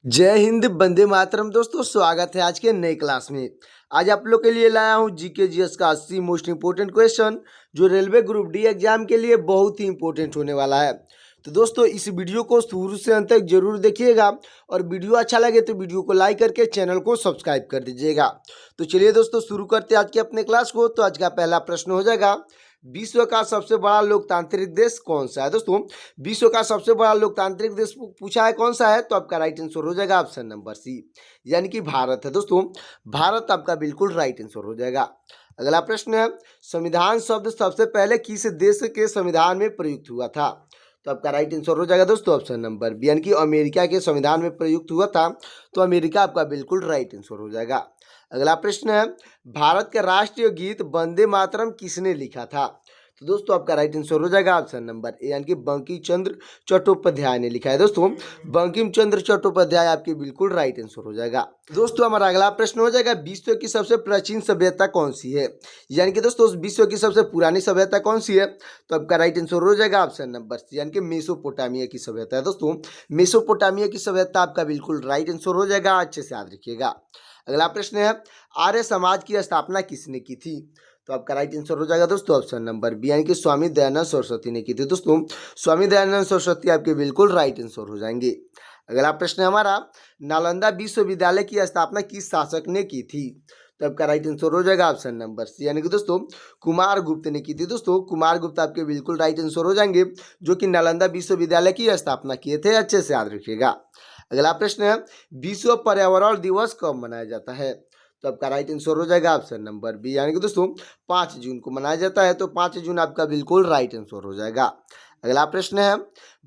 जय हिंद, वंदे मातरम। दोस्तों, स्वागत है आज के नए क्लास में। आज आप लोग के लिए लाया हूं जीके जीएस का 80 मोस्ट इंपोर्टेंट क्वेश्चन, जो रेलवे ग्रुप डी एग्जाम के लिए बहुत ही इंपॉर्टेंट होने वाला है। तो दोस्तों, इस वीडियो को शुरू से अंत तक जरूर देखिएगा और वीडियो अच्छा लगे तो वीडियो को लाइक करके चैनल को सब्सक्राइब कर दीजिएगा। तो चलिए दोस्तों, शुरू करते हैं आज के अपने क्लास को। तो आज का पहला प्रश्न हो जाएगा, विश्व का सबसे बड़ा लोकतांत्रिक देश कौन सा है। दोस्तों, विश्व का सबसे बड़ा लोकतांत्रिक देश पूछा है, कौन सा है? तो आपका राइट आंसर हो जाएगा ऑप्शन नंबर सी, यानी कि भारत है। दोस्तों, भारत आपका बिल्कुल राइट आंसर हो जाएगा। अगला प्रश्न है, संविधान शब्द सबसे पहले किस देश के संविधान में प्रयुक्त हुआ था? तो आपका राइट आंसर हो जाएगा दोस्तों ऑप्शन नंबर बी, यानी कि अमेरिका के संविधान में प्रयुक्त हुआ था। तो अमेरिका आपका बिल्कुल राइट आंसर हो जाएगा। अगला प्रश्न है, भारत का राष्ट्रीय गीत वंदे मातरम किसने लिखा था? तो दोस्तों, आपका राइट आंसर हो जाएगा ऑप्शन नंबर ए, यानी कि बंकिम चंद्र चट्टोपाध्याय ने लिखा है। दोस्तों, बंकिम चंद्र चट्टोपाध्याय आपकी बिल्कुल राइट आंसर हो जाएगा। दोस्तों, हमारा अगला प्रश्न हो जाएगा, विश्व की सबसे प्राचीन सभ्यता कौन सी है? यानी कि दोस्तों, विश्व की सबसे पुरानी सभ्यता कौन सी है? तो आपका राइट आंसर हो जाएगा ऑप्शन नंबर सी, यानी कि मेसोपोटामिया की सभ्यता है। दोस्तों, मेसोपोटामिया की सभ्यता आपका बिल्कुल राइट आंसर हो जाएगा। अच्छे से याद रखिएगा। अगला प्रश्न है, आर्य समाज की स्थापना किसने की थी? तो आपका राइट आंसर हो जाएगा दोस्तों ऑप्शन नंबर बी, यानी कि स्वामी दयानंद सरस्वती ने की थी। दोस्तों, स्वामी दयानंद सरस्वती आपके बिल्कुल राइट आंसर हो जाएंगे। अगला प्रश्न है हमारा, नालंदा विश्वविद्यालय की स्थापना किस शासक ने की थी? तो आपका राइट आंसर हो जाएगा ऑप्शन नंबर सी, यानी कि दोस्तों कुमार गुप्त ने की थी। दोस्तों, कुमार गुप्त आपके बिल्कुल राइट आंसर हो जाएंगे, जो कि नालंदा विश्वविद्यालय की स्थापना किए थे। अच्छे से याद रखिएगा। अगला प्रश्न है, विश्व पर्यावरण दिवस कब मनाया जाता है? तो आपका राइट आंसर हो जाएगा ऑप्शन नंबर बी, यानी कि दोस्तों 5 जून को मनाया जाता है। तो 5 जून आपका बिल्कुल राइट आंसर हो जाएगा। अगला प्रश्न है,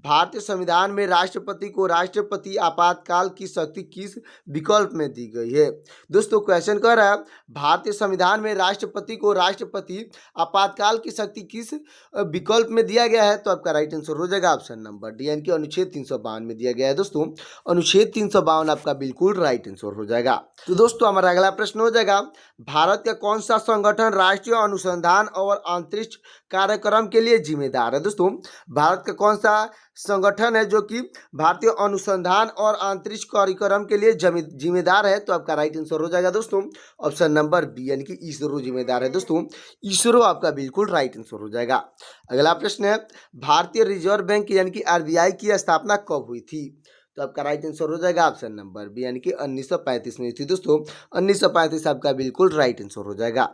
भारतीय संविधान में राष्ट्रपति को राष्ट्रपति आपातकाल की शक्ति किस विकल्प में दी गई है? दोस्तों, क्वेश्चन कह रहा है, भारतीय संविधान में राष्ट्रपति को राष्ट्रपति आपातकाल की शक्ति किस विकल्प में दिया गया है? तो आपका राइट आंसर हो जाएगा ऑप्शन नंबर डी, यानी कि अनुच्छेद 352 में दिया गया है। दोस्तों, अनुच्छेद 352 आपका बिल्कुल राइट आंसर हो जाएगा। तो दोस्तों, हमारा अगला प्रश्न हो जाएगा, भारत का कौन सा संगठन राष्ट्रीय अनुसंधान और अंतरिक्ष कार्यक्रम के लिए जिम्मेदार है? दोस्तों, भारत का कौन सा संगठन है जो कि भारतीय अनुसंधान और अंतरिक्ष कार्यक्रम के लिए जिम्मेदार है? तो आपका राइट आंसर हो जाएगा दोस्तों ऑप्शन नंबर बी, यानी कि इसरो जिम्मेदार है। दोस्तों, इसरो आपका बिल्कुल राइट आंसर हो जाएगा। अगला प्रश्न है, भारतीय रिजर्व बैंक यानी कि आरबीआई की स्थापना कब हुई थी? तो आपका राइट आंसर हो जाएगा ऑप्शन नंबर बी, यानी कि 1935 में हुई थी। दोस्तों, 1935 आपका बिल्कुल राइट आंसर हो जाएगा।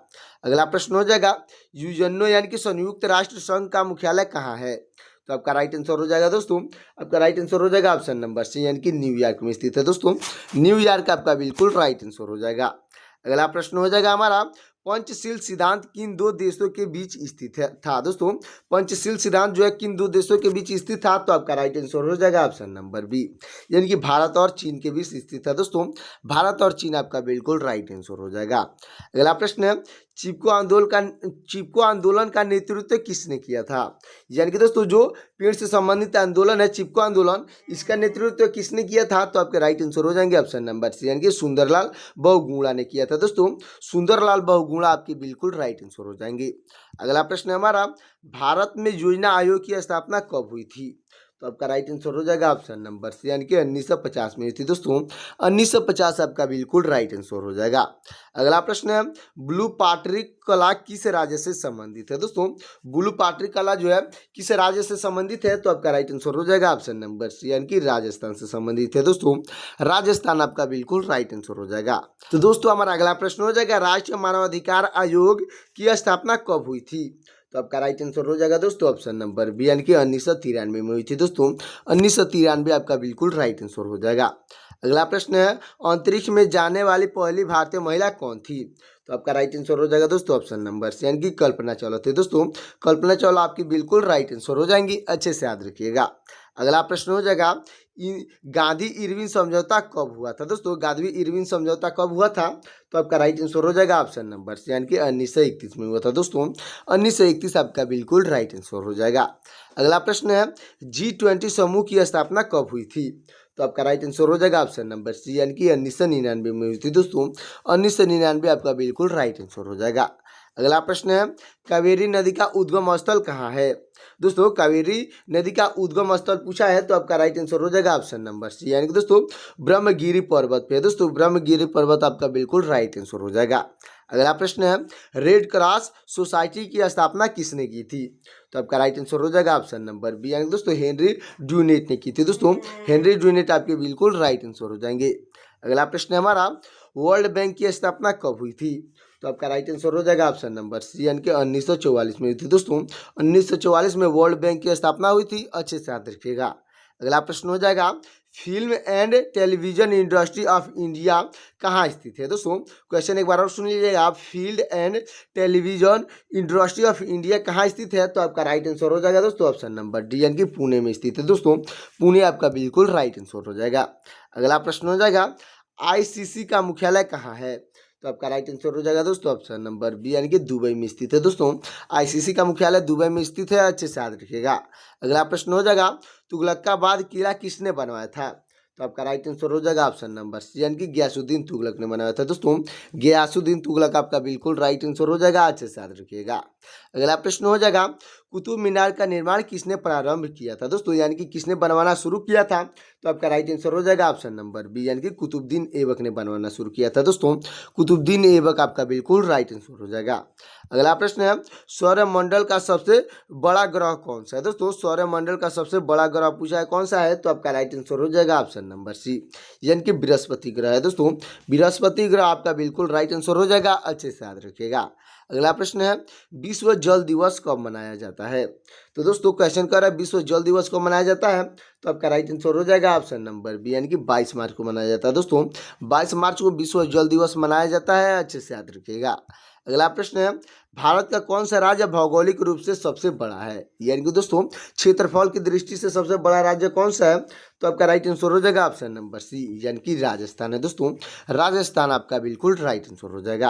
अगला प्रश्न हो जाएगा, यूएनओ यानी कि संयुक्त राष्ट्र संघ का मुख्यालय कहाँ है? तो आपका राइट आंसर हो जाएगा दोस्तों, आपका राइट आंसर हो जाएगा ऑप्शन नंबर सी, यानी कि न्यूयॉर्क में स्थित है। दोस्तों, न्यूयॉर्क आपका बिल्कुल राइट आंसर हो जाएगा। अगला प्रश्न हो जाएगा हमारा, पंचशील सिद्धांत किन दो देशों के बीच स्थित था? दोस्तों, पंचशील सिद्धांत जो है किन दो देशों के बीच स्थित था? तो आपका राइट आंसर हो जाएगा ऑप्शन नंबर बी, यानी कि भारत और चीन के बीच स्थित था। दोस्तों, भारत और चीन आपका बिल्कुल राइट आंसर हो जाएगा। अगला प्रश्न है, चिपको आंदोलन का नेतृत्व किसने किया था? यानी कि दोस्तों, जो पेड़ से संबंधित आंदोलन है चिपको आंदोलन, इसका नेतृत्व किसने किया था? तो आपके राइट आंसर हो जाएंगे ऑप्शन नंबर सी, यानी कि सुंदरलाल बहुगुणा ने किया था। दोस्तों, सुंदरलाल बहुगुणा आपकी बिल्कुल राइट आंसर हो जाएंगे। अगला प्रश्न है हमारा, भारत में योजना आयोग की स्थापना कब हुई थी? तो आपका राइट आंसर हो जाएगा ऑप्शन नंबर सी, यानी कि 1950 में हुई थी। दोस्तों, 1950 आपका बिल्कुल राइट आंसर हो जाएगा। अगला प्रश्न है, ब्लू पाटरी कला किस राज्य से संबंधित है? दोस्तों, ब्लू पाटरी कला जो है किस राज्य से संबंधित है? तो आपका राइट आंसर हो जाएगा ऑप्शन नंबर सी, यानी कि राजस्थान से संबंधित है। दोस्तों, राजस्थान आपका बिल्कुल राइट आंसर हो जाएगा। तो दोस्तों, हमारा अगला प्रश्न हो जाएगा, राष्ट्रीय मानवाधिकार आयोग की स्थापना कब हुई थी? तो आपका राइट आंसर हो जाएगा दोस्तों ऑप्शन नंबर बी, यानी कि 1993 में हुई थी। दोस्तों, 1993 आपका बिल्कुल राइट आंसर हो जाएगा। अगला प्रश्न है, अंतरिक्ष में जाने वाली पहली भारतीय महिला कौन थी? तो आपका राइट आंसर हो जाएगा दोस्तों ऑप्शन नंबर सी, यानी कि कल्पना चावला थी। दोस्तों, कल्पना चावला आपकी बिल्कुल राइट आंसर हो जाएंगी। अच्छे से याद रखिएगा। अगला प्रश्न हो जाएगा, गांधी इरविन समझौता कब हुआ था? दोस्तों, गांधी इरविन समझौता कब हुआ था? तो आपका राइट आंसर हो जाएगा ऑप्शन नंबर सी, यानी कि 1931 में हुआ था। दोस्तों, 1931 आपका बिल्कुल राइट आंसर हो जाएगा। अगला प्रश्न है, G20 समूह की स्थापना कब हुई थी? तो आपका राइट आंसर हो जाएगा ऑप्शन नंबर सी, यानी कि 1999 में हुई थी। दोस्तों, 1999 आपका बिल्कुल राइट आंसर हो जाएगा। अगला प्रश्न है कावेरी नदी का उद्गम स्थल कहाँ है। दोस्तों कावेरी नदी का उद्गम स्थल पूछा है तो आपका राइट आंसर हो जाएगा ऑप्शन नंबर सी, यानी कि दोस्तों ब्रह्मगिरी पर्वत पे। दोस्तों ब्रह्मगिरी पर्वत आपका बिल्कुल राइट आंसर हो जाएगा। अगला प्रश्न है रेड क्रॉस सोसाइटी की स्थापना किसने की थी। तो आपका राइट आंसर हो जाएगा ऑप्शन नंबर बी, यानी दोस्तों हेनरी ड्यूनेट ने की थी। दोस्तों हेनरी ड्यूनेट आपके बिल्कुल राइट आंसर हो जाएंगे। अगला प्रश्न है हमारा वर्ल्ड बैंक की स्थापना कब हुई थी। तो आपका राइट आंसर हो जाएगा ऑप्शन नंबर सी, यानी कि 1944 में हुई थी। दोस्तों 1944 में वर्ल्ड बैंक की स्थापना हुई थी, अच्छे से याद रखिएगा। अगला प्रश्न हो जाएगा film and television industry of India कहाँ स्थित है। दोस्तों क्वेश्चन एक बार और सुन लीजिएगा आप, field and television industry of India कहाँ स्थित है। तो आपका राइट आंसर हो जाएगा दोस्तों ऑप्शन नंबर डी, यानी कि पुणे में स्थित है। दोस्तों पुणे आपका बिल्कुल राइट आंसर हो जाएगा। अगला प्रश्न हो जाएगा आईसीसी का मुख्यालय कहाँ है। तो आपका राइट आंसर हो जाएगा दोस्तों ऑप्शन नंबर बी, यानी कि दुबई में स्थित है। दोस्तों आईसीसी का मुख्यालय दुबई में स्थित है, अच्छे से याद रखिएगा। अगला प्रश्न हो जाएगा तुगलकाबाद किला किसने बनवाया था। तो आपका राइट आंसर हो जाएगा ऑप्शन नंबर सी, यानी कि गयासुद्दीन तुगलक ने बनाया था। दोस्तों गयासुद्दीन तुगलक आपका बिल्कुल राइट आंसर हो जाएगा, अच्छे से याद रखिएगा। अगला प्रश्न हो जाएगा कुतुब मीनार का निर्माण किसने प्रारंभ किया था। दोस्तों यानी कि किसने बनवाना शुरू किया था। तो आपका राइट आंसर हो जाएगा ऑप्शन नंबर बी, यानी कि कुतुबुद्दीन ऐबक ने बनवाना शुरू किया था। दोस्तों कुतुबुद्दीन ऐबक आपका बिल्कुल राइट आंसर हो जाएगा। अगला प्रश्न है सौरमंडल का सबसे बड़ा ग्रह कौन सा है। दोस्तों सौरमंडल का सबसे बड़ा ग्रह पूछा है कौन सा है। तो आपका राइट आंसर हो जाएगा ऑप्शन नंबर सी, यानी कि बृहस्पति ग्रह है। दोस्तों बृहस्पति ग्रह आपका बिल्कुल राइट आंसर हो जाएगा, अच्छे से याद रखिएगा। अगला प्रश्न है विश्व जल दिवस कब मनाया जाता है। तो दोस्तों क्वेश्चन कर रहा है विश्व जल दिवस कब मनाया जाता है। तो आपका राइट आंसर हो जाएगा ऑप्शन नंबर बी, यानी कि 22 मार्च को मनाया जाता है। दोस्तों 22 मार्च को विश्व जल दिवस मनाया जाता है, अच्छे से याद रखिएगा। अगला प्रश्न है भारत का कौन सा राज्य भौगोलिक रूप से सबसे बड़ा है, यानी कि दोस्तों क्षेत्रफल की दृष्टि से सबसे बड़ा राज्य कौन सा है। तो आपका राइट आंसर हो जाएगा ऑप्शन नंबर सी, यानी कि राजस्थान है। दोस्तों राजस्थान आपका बिल्कुल राइट आंसर हो जाएगा।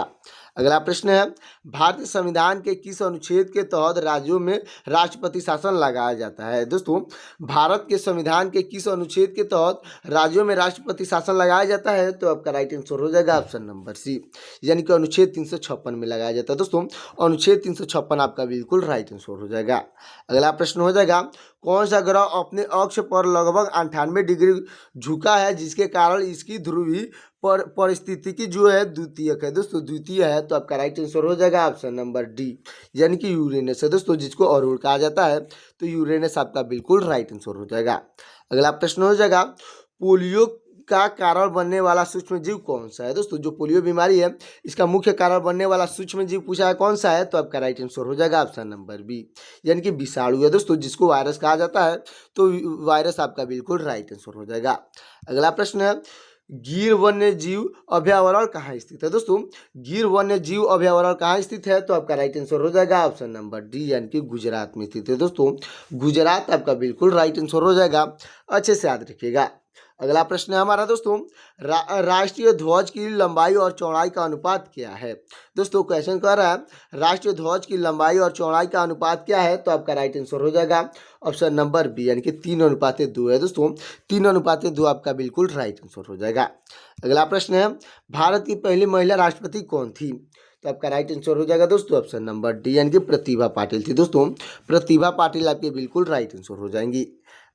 अगला प्रश्न है भारतीय संविधान के किस अनुच्छेद के तहत राज्यों में राष्ट्रपति शासन लगाया जाता है। दोस्तों भारत के संविधान के किस अनुच्छेद के तहत राज्यों में राष्ट्रपति शासन लगाया जाता है। तो आपका राइट आंसर हो जाएगा ऑप्शन नंबर सी, यानी कि अनुच्छेद 356 में लगाया जाता है। दोस्तों अनुच्छेद 356 आपका बिल्कुल राइट आंसर हो जाएगा। अगला प्रश्न हो जाएगा कौन सा ग्रह अपने अक्ष पर लगभग 98 डिग्री झुका है जिसके कारण इसकी ध्रुवीय परिस्थितिकी जो है द्वितीयक है। दोस्तों द्वितीय है, तो आपका राइट आंसर हो जाएगा ऑप्शन नंबर डी, यानी कि यूरेनस है। दोस्तों जिसको अरूण कहा जाता है, तो यूरेनस आपका बिल्कुल राइट आंसर हो जाएगा। अगला प्रश्न हो जाएगा पोलियो का कारण बनने वाला सूक्ष्म जीव कौन सा है। दोस्तों जो पोलियो बीमारी है इसका मुख्य कारण बनने वाला सूक्ष्म जीव पूछा है कौन सा है। तो आपका राइट आंसर हो जाएगा ऑप्शन नंबर बी, यानी कि विषाणु है। दोस्तों जिसको वायरस कहा जाता है, तो वायरस आपका बिल्कुल राइट आंसर हो जाएगा। अगला प्रश्न है गिर वन्य जीव अभयारण्य कहाँ स्थित है। दोस्तों गिर वन्य जीव अभयारण्य कहाँ स्थित है। तो आपका राइट आंसर हो जाएगा ऑप्शन नंबर डी, यानी कि गुजरात में स्थित है। दोस्तों गुजरात आपका बिल्कुल राइट आंसर हो जाएगा, अच्छे से याद रखिएगा। अगला प्रश्न है हमारा दोस्तों राष्ट्रीय ध्वज की लंबाई और चौड़ाई का अनुपात क्या है। दोस्तों क्वेश्चन कर रहा है राष्ट्रीय ध्वज की लंबाई और चौड़ाई का अनुपात क्या है। तो आपका राइट आंसर हो जाएगा ऑप्शन नंबर बी, यानी कि 3:2 है। दोस्तों 3:2 आपका बिल्कुल राइट आंसर हो जाएगा। अगला प्रश्न है भारत की पहली महिला राष्ट्रपति कौन थी। तो आपका राइट आंसर हो जाएगा दोस्तों ऑप्शन नंबर डी, यानी कि प्रतिभा पाटिल थी। दोस्तों प्रतिभा पाटिल आपके बिल्कुल राइट आंसर हो जाएंगी।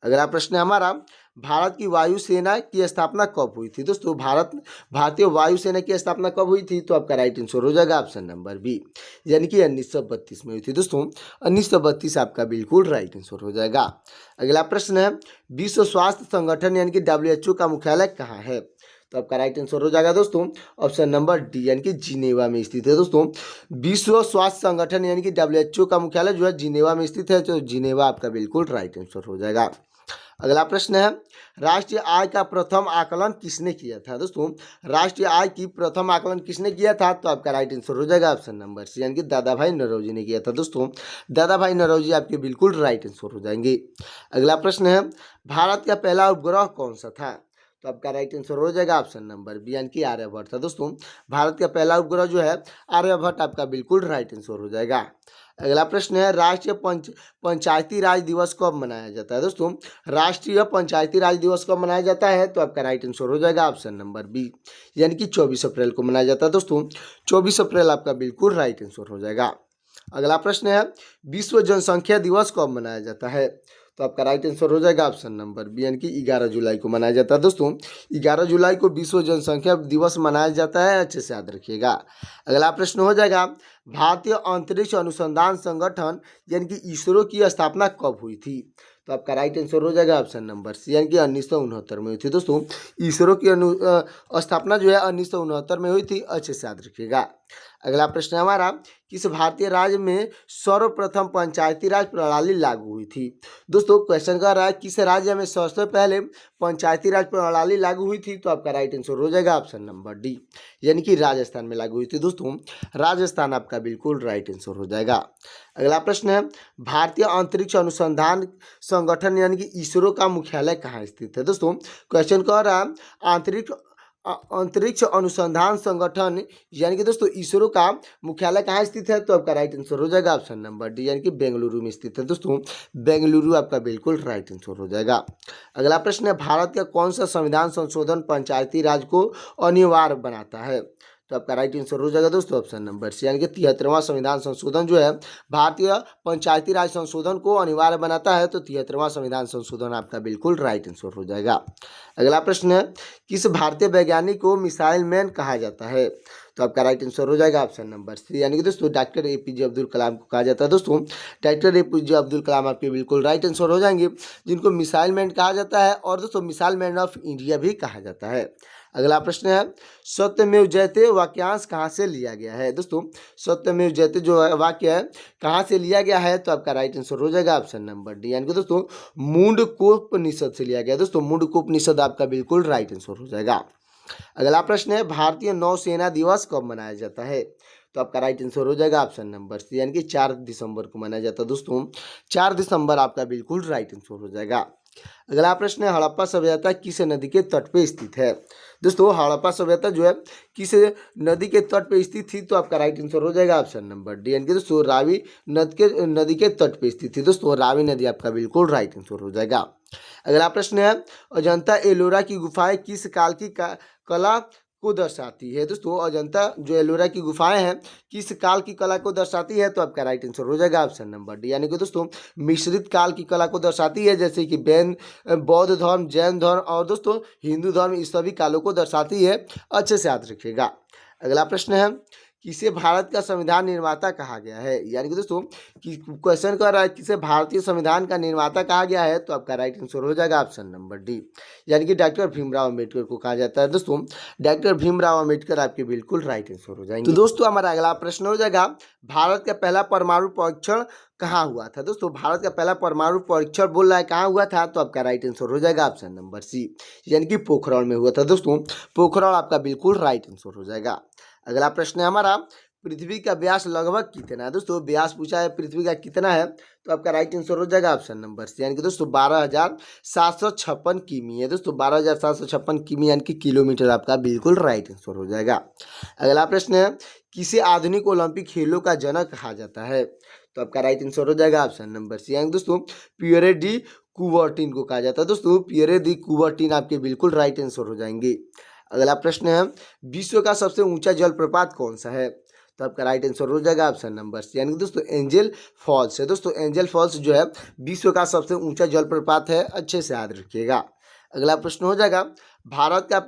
अगला प्रश्न है हमारा भारत की वायुसेना की स्थापना कब हुई थी। दोस्तों भारतीय वायुसेना की स्थापना कब हुई थी। तो आपका राइट आंसर हो जाएगा ऑप्शन नंबर बी, यानी कि 1932 में हुई थी। दोस्तों 1932 आपका बिल्कुल राइट आंसर हो जाएगा। अगला प्रश्न है विश्व स्वास्थ्य संगठन यानी कि WHO का मुख्यालय कहाँ है। तो आपका राइट आंसर हो जाएगा दोस्तों ऑप्शन नंबर डी, यानी कि जिनेवा में स्थित है। दोस्तों विश्व स्वास्थ्य संगठन यानी कि WHO का मुख्यालय जो है जिनेवा में स्थित है, तो जिनेवा आपका बिल्कुल राइट आंसर हो जाएगा। अगला प्रश्न है राष्ट्रीय आय का प्रथम आकलन किसने किया था। दोस्तों राष्ट्रीय आय की प्रथम आकलन किसने किया था। तो आपका राइट आंसर हो जाएगा ऑप्शन नंबर सी, यानी कि दादा भाई नौरोजी ने किया था। दोस्तों दादा भाई नौरोजी आपके बिल्कुल राइट आंसर हो जाएंगे। अगला प्रश्न है भारत का पहला उपग्रह कौन सा था। तो आपका राइट आंसर हो जाएगा ऑप्शन नंबर बी, यानी कि आर्यभट्ट था। दोस्तों भारत का पहला उपग्रह जो है आर्यभट्ट आपका बिल्कुल राइट आंसर हो जाएगा। अगला प्रश्न है राष्ट्रीय पंचायती राज दिवस कब मनाया जाता है दोस्तों? राष्ट्रीय पंचायती राज दिवस कब मनाया जाता है? तो आपका राइट आंसर हो जाएगा ऑप्शन नंबर बी, यानी कि 24 अप्रैल को मनाया जाता है दोस्तों। 24 अप्रैल आपका बिल्कुल राइट आंसर हो जाएगा। अगला प्रश्न है विश्व जनसंख्या दिवस कब मनाया जाता है? तो आपका राइट आंसर हो जाएगा ऑप्शन नंबर बी, यानी कि 11 जुलाई को मनाया जाता है दोस्तों। 11 जुलाई को विश्व जनसंख्या दिवस मनाया जाता है, अच्छे से याद रखिएगा। अगला प्रश्न हो जाएगा भारतीय अंतरिक्ष अनुसंधान संगठन यानी कि इसरो की स्थापना कब हुई थी? तो आपका राइट आंसर हो जाएगा ऑप्शन नंबर सी, यानी कि 1969 में हुई थी दोस्तों। इसरो की स्थापना जो है 1969 में हुई थी, अच्छे से याद रखिएगा। अगला प्रश्न है हमारा किस भारतीय राज्य में सर्वप्रथम पंचायती राज प्रणाली लागू हुई थी? दोस्तों क्वेश्चन कर रहा है किस राज्य में सबसे पहले पंचायती राज प्रणाली लागू हुई थी? तो आपका राइट आंसर हो जाएगा ऑप्शन नंबर डी, यानी कि राजस्थान में लागू हुई थी दोस्तों। राजस्थान आपका बिल्कुल राइट आंसर हो जाएगा। अगला प्रश्न है भारतीय अंतरिक्ष अनुसंधान संगठन यानी कि इसरो का मुख्यालय कहाँ स्थित है? दोस्तों क्वेश्चन कह रहा है अंतरिक्ष अनुसंधान संगठन यानी कि दोस्तों इसरो का मुख्यालय कहाँ स्थित है? तो आपका राइट आंसर हो जाएगा ऑप्शन नंबर डी, यानी कि बेंगलुरु में स्थित है दोस्तों। बेंगलुरु आपका बिल्कुल राइट आंसर हो जाएगा। अगला प्रश्न है भारत का कौन सा संविधान संशोधन पंचायती राज को अनिवार्य बनाता है? तो आपका राइट आंसर हो जाएगा दोस्तों ऑप्शन नंबर सी, यानी कि 73वां संविधान संशोधन जो है भारतीय पंचायती राज संशोधन को अनिवार्य बनाता है। तो 73वां संविधान संशोधन आपका बिल्कुल राइट आंसर हो जाएगा। अगला प्रश्न है किस भारतीय वैज्ञानिक को मिसाइल मैन कहा जाता है? तो आपका राइट आंसर हो जाएगा ऑप्शन नंबर सी, यानी कि दोस्तों डॉक्टर APJ अब्दुल कलाम को कहा जाता है दोस्तों। डॉक्टर APJ अब्दुल कलाम आपके बिल्कुल राइट आंसर हो जाएंगे, जिनको मिसाइल मैन कहा जाता है और दोस्तों मिसाइल मैन ऑफ इंडिया भी कहा जाता है। अगला प्रश्न है सत्यमेव जयते वाक्यांश कहाँ से लिया गया है? दोस्तों सत्यमेव जयते जो वाक्य है कहाँ से लिया गया है? तो आपका राइट आंसर हो जाएगा ऑप्शन नंबर डी, यानी कि दोस्तों मुंडकोपनिषद से लिया गया दोस्तों। मुंडकोपनिषद आपका बिल्कुल राइट आंसर हो जाएगा। अगला प्रश्न है भारतीय नौसेना दिवस कब मनाया जाता है? तो आपका राइट आंसर हो जाएगा ऑप्शन नंबर सी, यानी कि 4 दिसंबर को मनाया जाता है दोस्तों। 4 दिसंबर आपका बिल्कुल राइट आंसर हो जाएगा। अगला प्रश्न है हड़प्पा सभ्यता किस नदी के तट पे स्थित है? दोस्तों हड़प्पा सभ्यता जो है किस नदी के तट पे स्थित थी? तो आपका राइट आंसर हो जाएगा ऑप्शन नंबर डी, यानी कि दोस्तों रावी नदी के तट पे स्थित थी दोस्तों। रावी नदी आपका बिल्कुल राइट आंसर हो जाएगा। अगला प्रश्न है अजंता एलोरा की गुफाएं किस काल की कला को दर्शाती है? दोस्तों अजंता जो एलोरा की गुफाएं हैं किस काल की कला को दर्शाती है? तो आपका राइट आंसर हो जाएगा ऑप्शन नंबर डी, यानी कि दोस्तों मिश्रित काल की कला को दर्शाती है, जैसे कि बौद्ध धर्म, जैन धर्म और दोस्तों हिंदू धर्म, इस सभी कालों को दर्शाती है, अच्छे से याद रखिएगा। अगला प्रश्न है किसे भारत का संविधान निर्माता कहा गया है? यानी कि दोस्तों क्वेश्चन कर रहा है किसे भारतीय संविधान का निर्माता कहा गया है? तो आपका राइट आंसर हो जाएगा ऑप्शन नंबर डी, यानी कि डॉक्टर भीमराव अम्बेडकर को कहा जाता है दोस्तों। डॉक्टर भीमराव अम्बेडकर आपके बिल्कुल राइट आंसर हो जाएंगे। तो दोस्तों हमारा अगला प्रश्न हो जाएगा भारत का पहला परमाणु परीक्षण कहाँ हुआ था? दोस्तों भारत का पहला परमाणु परीक्षण बोल रहा है कहाँ हुआ था? तो आपका राइट आंसर हो जाएगा ऑप्शन नंबर सी, यानी कि पोखरण में हुआ था दोस्तों। पोखरण आपका बिल्कुल राइट आंसर हो जाएगा। अगला प्रश्न है हमारा पृथ्वी का व्यास लगभग कितना है? दोस्तों व्यास पूछा है पृथ्वी का कितना है, तो आपका राइट आंसर हो जाएगा ऑप्शन नंबर सी, यानी कि दोस्तों 12,756 किमी है दोस्तों। 12,756 किमी यानी कि किलोमीटर आपका बिल्कुल राइट आंसर हो जाएगा। अगला प्रश्न है किसे आधुनिक ओलंपिक खेलों का जनक कहा जाता है? तो आपका राइट आंसर हो जाएगा ऑप्शन नंबर सी, यानी दोस्तों पियरे डी कुबर्टिन को कहा जाता है दोस्तों। पियरे डी कुबर्टिन आपके बिल्कुल राइट आंसर हो जाएंगे। अगला प्रश्न है विश्व का सबसे ऊंचा जलप्रपात कौन सा है? तो आपका राइट आंसर हो जाएगा ऑप्शन नंबर सी, यानी कि दोस्तों एंजल फॉल्स है दोस्तों। एंजल फॉल्स जो है विश्व का सबसे ऊंचा जलप्रपात है, अच्छे से याद रखिएगा। अगला प्रश्न हो जाएगा भारत का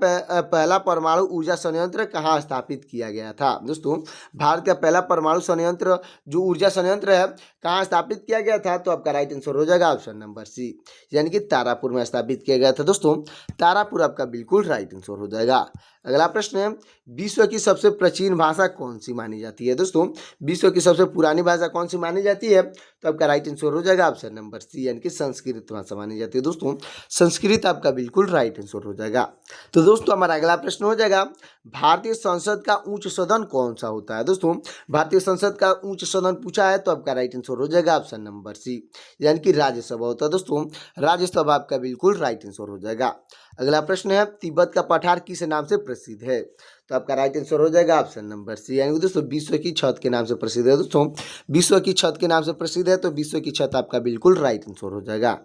पहला परमाणु ऊर्जा संयंत्र कहाँ स्थापित किया गया था? दोस्तों भारत का पहला परमाणु संयंत्र जो ऊर्जा संयंत्र है कहाँ स्थापित किया गया था? तो आपका राइट आंसर हो जाएगा ऑप्शन नंबर सी, यानी कि तारापुर में स्थापित किया गया था दोस्तों। तारापुर आपका बिल्कुल राइट आंसर हो जाएगा। अगला प्रश्न है विश्व की सबसे प्राचीन भाषा कौन सी मानी जाती है? दोस्तों विश्व की सबसे पुरानी भाषा कौन सी मानी जाती है? तो आपका राइट आंसर हो जाएगा ऑप्शन नंबर सी, यानी कि संस्कृत भाषा मानी जाती है दोस्तों। संस्कृत आपका बिल्कुल राइट आंसर हो जाएगा। तो दोस्तों हमारा अगला प्रश्न हो जाएगा भारतीय संसद का उच्च सदन कौन सा होता है? दोस्तों भारतीय संसद का उच्च सदन पूछा है, तो आपका राइट आंसर हो जाएगा ऑप्शन नंबर सी, यानी कि राज्यसभा होता है दोस्तों। राज्यसभा आपका बिल्कुल राइट आंसर हो जाएगा। अगला प्रश्न है तिब्बत का पठार किस नाम से प्रसिद्ध है? तो आपका राइट आंसर हो जाएगा ऑप्शन नंबर सी, यानी कि दोस्तों विश्व की छत के नाम से प्रसिद्ध है। दोस्तों विश्व की छत के नाम से प्रसिद्ध है, तो विश्व की छत आपका बिल्कुल राइट आंसर हो जाएगा।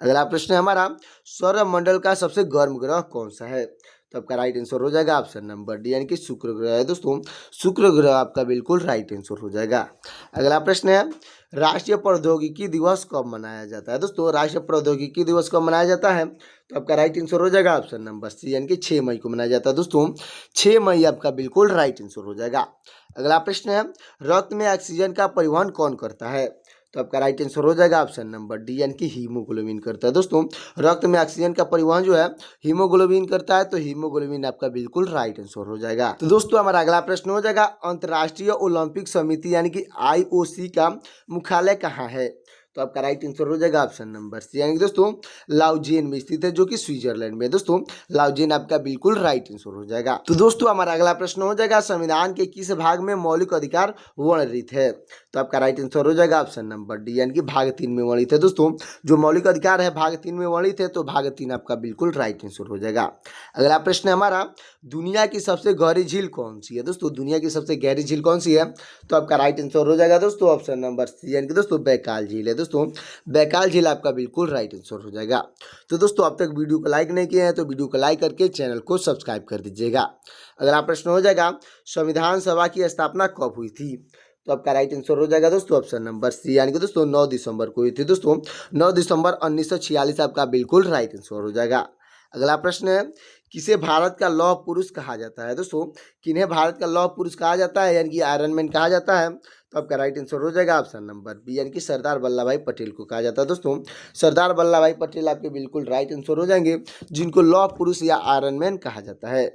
अगला प्रश्न है हमारा सौरमंडल का सबसे गर्म ग्रह कौन सा है? तो आपका राइट आंसर हो जाएगा ऑप्शन नंबर डी, यानी कि शुक्र ग्रह है। दोस्तों शुक्र ग्रह आपका बिल्कुल राइट आंसर हो जाएगा। अगला प्रश्न है राष्ट्रीय प्रौद्योगिकी दिवस कब मनाया जाता है? दोस्तों राष्ट्रीय प्रौद्योगिकी दिवस कब मनाया जाता है? तो आपका राइट आंसर हो जाएगा ऑप्शन नंबर सी, यानी कि 6 मई को मनाया जाता है। दोस्तों 6 मई आपका बिल्कुल राइट आंसर हो जाएगा। अगला प्रश्न है रक्त में ऑक्सीजन का परिवहन कौन करता है? तो आपका राइट आंसर हो जाएगा ऑप्शन नंबर डी, यानी कि हीमोग्लोबिन करता है। दोस्तों रक्त में ऑक्सीजन का परिवहन जो है हीमोग्लोबिन करता है, तो हीमोग्लोबिन आपका बिल्कुल राइट आंसर हो जाएगा। तो दोस्तों हमारा अगला प्रश्न हो जाएगा अंतर्राष्ट्रीय ओलंपिक समिति यानी कि IOC का मुख्यालय कहाँ है? तो आपका राइट आंसर हो जाएगा ऑप्शन नंबर सी, यानी कि दोस्तों लाउजेन में स्थित है, जो कि स्विट्जरलैंड में। दोस्तों लाउजेन आपका बिल्कुल राइट आंसर हो जाएगा। तो दोस्तों हमारा अगला प्रश्न हो जाएगा संविधान के किस भाग में मौलिक अधिकार वर्णित है? तो आपका राइट आंसर हो जाएगा ऑप्शन नंबर डी, यानी कि भाग 3 में वर्णित है। दोस्तों जो मौलिक अधिकार है भाग 3 में वर्णित है, तो भाग 3 आपका बिल्कुल राइट आंसर हो जाएगा। अगला प्रश्न है हमारा दुनिया की सबसे गहरी झील कौन सी है? दोस्तों दुनिया की सबसे गहरी झील कौन सी है? तो आपका राइट आंसर हो जाएगा दोस्तों ऑप्शन नंबर सी, यानी कि दोस्तों बैकाल झील है। दोस्तों बैकाल झील आपका बिल्कुल राइट आंसर हो जाएगा। तो दोस्तों अब तक वीडियो को लाइक नहीं किए हैं तो वीडियो को लाइक करके चैनल को सब्सक्राइब कर दीजिएगा। अगला प्रश्न हो जाएगा संविधान सभा की स्थापना कब हुई थी? तो आपका राइट आंसर हो जाएगा दोस्तों ऑप्शन नंबर सी, यानी कि दोस्तों 9 दिसंबर को हुई थी। दोस्तों 9 दिसंबर 1946 आपका बिल्कुल राइट आंसर हो जाएगा। अगला प्रश्न है किसे भारत का लौह पुरुष कहा जाता है? दोस्तों किन्हें भारत का लौह पुरुष कहा जाता है, यानी कि आयरन मैन कहा जाता है? तो आपका राइट आंसर हो जाएगा ऑप्शन नंबर बी, यानी कि सरदार वल्लभ भाई पटेल को कहा जाता है। दोस्तों सरदार वल्लभ भाई पटेल आपके बिल्कुल राइट आंसर हो जाएंगे, जिनको लौह पुरुष या आयरन मैन कहा जाता है।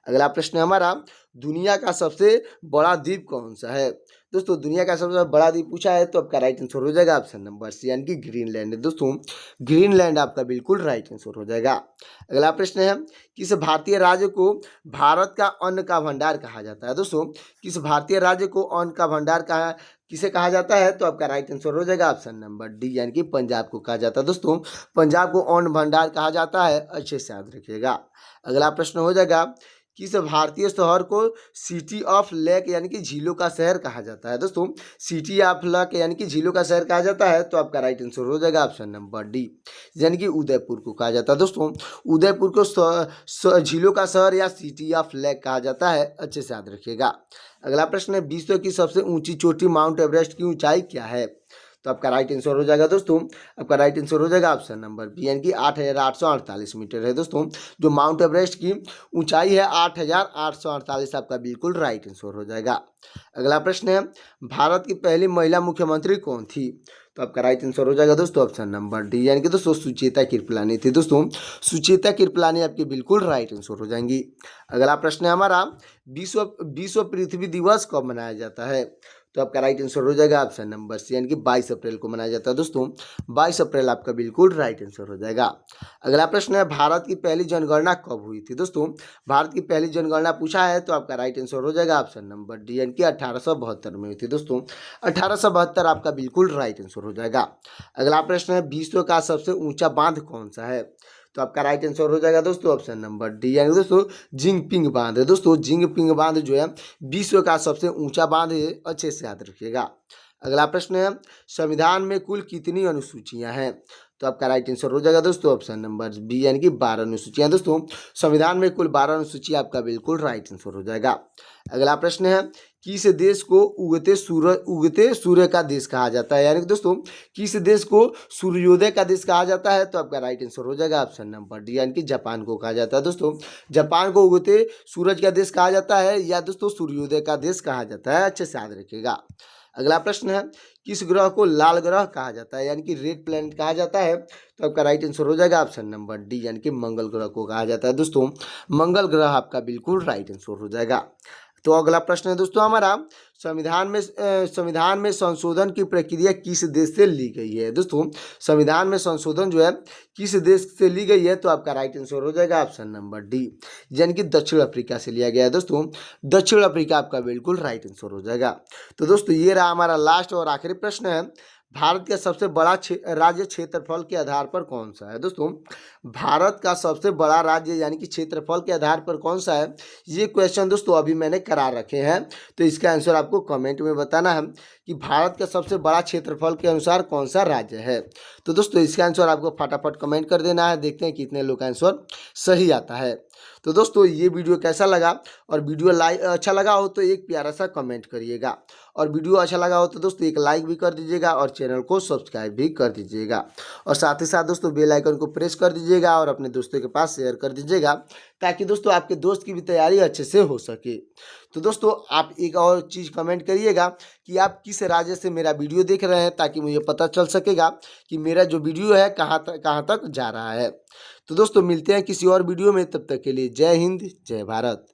अगला प्रश्न है हमारा दुनिया का सबसे बड़ा द्वीप कौन सा है? दोस्तों दुनिया का सबसे बड़ा द्वीप पूछा है, तो आपका राइट आंसर हो जाएगा ऑप्शन नंबर सी, यानी कि ग्रीनलैंड है। दोस्तों ग्रीनलैंड आपका बिल्कुल राइट आंसर हो जाएगा। अगला प्रश्न है किस भारतीय राज्य को भारत का अन्न का भंडार कहा जाता है? दोस्तों किस भारतीय राज्य को अन्न का भंडार किसे कहा जाता है? तो आपका राइट आंसर हो जाएगा ऑप्शन नंबर डी, यानी कि पंजाब को कहा जाता है। दोस्तों पंजाब को अन्न भंडार कहा जाता है, अच्छे से याद रखिएगा। अगला प्रश्न हो जाएगा किस भारतीय शहर को सिटी ऑफ लेक यानी कि झीलों का शहर कहा जाता है? दोस्तों सिटी ऑफ लेक यानी कि झीलों का शहर कहा जाता है, तो आपका राइट आंसर हो जाएगा ऑप्शन नंबर डी, यानी कि उदयपुर को कहा जाता है। दोस्तों उदयपुर को झीलों का शहर या सिटी ऑफ लेक कहा जाता है, अच्छे से याद रखिएगा। अगला प्रश्न है विश्व की सबसे ऊंची चोटी माउंट एवरेस्ट की ऊंचाई क्या है? तो आपका राइट आंसर हो जाएगा दोस्तों आपका राइट आंसर हो जाएगा ऑप्शन नंबर बी, यानी कि 8,848 मीटर है। दोस्तों जो माउंट एवरेस्ट की ऊंचाई है 8,848 आपका बिल्कुल राइट आंसर हो जाएगा। अगला प्रश्न है भारत की पहली महिला मुख्यमंत्री कौन थी? तो आपका राइट आंसर हो जाएगा दोस्तों ऑप्शन नंबर डी, यानी कि दोस्तों सुचेता कृपलानी थी। दोस्तों सुचेता कृपलानी आपकी बिल्कुल राइट आंसर हो जाएंगी। अगला प्रश्न है हमारा विश्व विश्व पृथ्वी दिवस कब मनाया जाता है? तो आपका राइट आंसर हो जाएगा ऑप्शन नंबर सी, यानी कि 22 अप्रैल को मनाया जाता है। दोस्तों 22 अप्रैल आपका बिल्कुल राइट आंसर हो जाएगा। अगला प्रश्न है भारत की पहली जनगणना कब हुई थी? दोस्तों भारत की पहली जनगणना पूछा है, तो आपका राइट आंसर हो जाएगा ऑप्शन नंबर डी, यानी कि 1872 में हुई थी। दोस्तों 1872 आपका बिल्कुल राइट आंसर हो जाएगा। अगला प्रश्न है विश्व का सबसे ऊंचा बांध कौन सा है? तो आपका राइट आंसर हो जाएगा दोस्तों ऑप्शन नंबर डी, यानी दोस्तों जिंगपिंग बांध है। दोस्तों जिंगपिंग बांध जो है विश्व का सबसे ऊंचा बांध है, अच्छे से याद रखिएगा। अगला प्रश्न है संविधान में कुल कितनी अनुसूचियां हैं? तो आपका राइट आंसर हो जाएगा दोस्तों ऑप्शन नंबर बी, यानी कि 12 अनुसूचियां। दोस्तों संविधान में कुल 12 अनुसूचियां आपका बिल्कुल राइट आंसर हो जाएगा। अगला प्रश्न है किस देश को उगते सूर्य का देश कहा जाता है? यानी कि दोस्तों किस देश को सूर्योदय का देश कहा जाता है? तो आपका राइट आंसर हो जाएगा ऑप्शन नंबर डी, यानी कि जापान को कहा जाता है। दोस्तों जापान को उगते सूरज का देश कहा जाता है, या दोस्तों सूर्योदय का देश कहा जाता है, अच्छे से याद रखिएगा। अगला प्रश्न है किस ग्रह को लाल ग्रह कहा जाता है, यानी कि रेड प्लैनेट कहा जाता है? तो आपका राइट आंसर हो जाएगा ऑप्शन नंबर डी, यानी कि मंगल ग्रह को कहा जाता है। दोस्तों मंगल ग्रह आपका बिल्कुल राइट आंसर हो जाएगा। तो अगला प्रश्न है दोस्तों हमारा संविधान में संशोधन की प्रक्रिया किस देश से ली गई है? दोस्तों संविधान में संशोधन जो है किस देश से ली गई है? तो आपका राइट आंसर हो जाएगा ऑप्शन नंबर डी, यानी कि दक्षिण अफ्रीका से लिया गया है। दोस्तों दक्षिण अफ्रीका आपका बिल्कुल राइट आंसर हो जाएगा। तो दोस्तों ये रहा हमारा लास्ट और आखिरी प्रश्न है भारत का सबसे बड़ा राज्य क्षेत्रफल के आधार पर कौन सा है? दोस्तों, भारत का सबसे बड़ा राज्य यानी कि क्षेत्रफल के आधार पर कौन सा है, ये क्वेश्चन दोस्तों अभी मैंने करा रखे हैं। तो इसका आंसर आपको कमेंट में बताना है कि भारत का सबसे बड़ा क्षेत्रफल के अनुसार कौन सा राज्य है। तो दोस्तों इसका आंसर आपको फटाफट कमेंट कर देना है। देखते हैं कितने लोग का आंसर सही आता है। तो दोस्तों ये वीडियो कैसा लगा, और वीडियो अच्छा लगा हो तो एक प्यारा सा कमेंट करिएगा, और वीडियो अच्छा लगा हो तो दोस्तों एक लाइक भी कर दीजिएगा और चैनल को सब्सक्राइब भी कर दीजिएगा, और साथ ही साथ दोस्तों बेल आइकन को प्रेस कर दीजिएगा और अपने दोस्तों के पास शेयर कर दीजिएगा, ताकि दोस्तों आपके दोस्त की भी तैयारी अच्छे से हो सके। तो दोस्तों आप एक और चीज़ कमेंट करिएगा कि आप किस राज्य से मेरा वीडियो देख रहे हैं, ताकि मुझे पता चल सकेगा कि मेरा जो वीडियो है कहाँ तक जा रहा है। तो दोस्तों मिलते हैं किसी और वीडियो में, तब तक के लिए जय हिंद जय भारत।